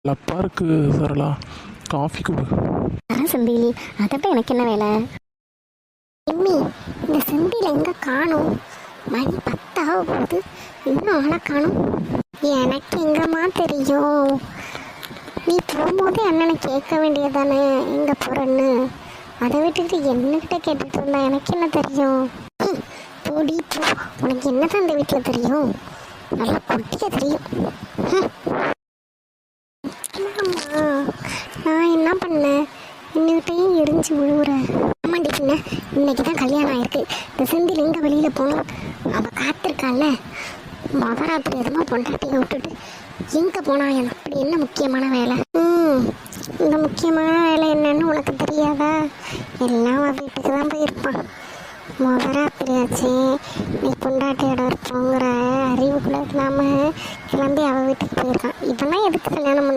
லப்பா இருக்கு சரளா, காஃபி கொடு. செந்தில், அதை விட எனக்கு என்ன வேலை? எம்மி, இந்த செந்தில் எங்க காணும்? மணி 10 ஆக போகுது, இன்னும் ஆளை காணும். எனக்கு எங்கம்மா தெரியும்? நீ போகும்போது அண்ணனை கேட்க வேண்டியதானே எங்க போறேன்னு. அதை விட்டுட்டு என்னகிட்ட கேட்டுட்டு இருந்தா எனக்கு என்ன தெரியும்? போடி போ, உனக்கு என்னதான் இந்த வீட்டில் தெரியும்? நல்லா குட்டிக்க தெரியும். ஆமா, நான் என்ன பண்ணேன்? இன்னைக்கிட்டையும் எரிஞ்சு விழுவுறேன். ஆமாண்டி பின்ன, இன்னைக்கு தான் கல்யாணம் ஆயிருக்கு. இந்த செந்தில் எங்கே வெளியில் போகணும்? அவள் காத்திருக்காள்ல, மகராத்திரி எதுமா பொண்டாட்டியை விட்டுட்டு எங்கே போனா? அப்படி என்ன முக்கியமான வேலை? இந்த முக்கியமான வேலை என்னன்னு உனக்கு தெரியாதா? எல்லாம் அவள் வீட்டுக்கு தான் போயிருப்பான். மகராத்திரியாச்சு, நீ பொண்டாட்டியோட இருப்போங்கிற அறிவுக்குள்ள இல்லாமல் கிளம்பி அவள் வீட்டுக்கு போயிருக்கான். இதெல்லாம் எதுக்கு கல்யாணம் பண்ண?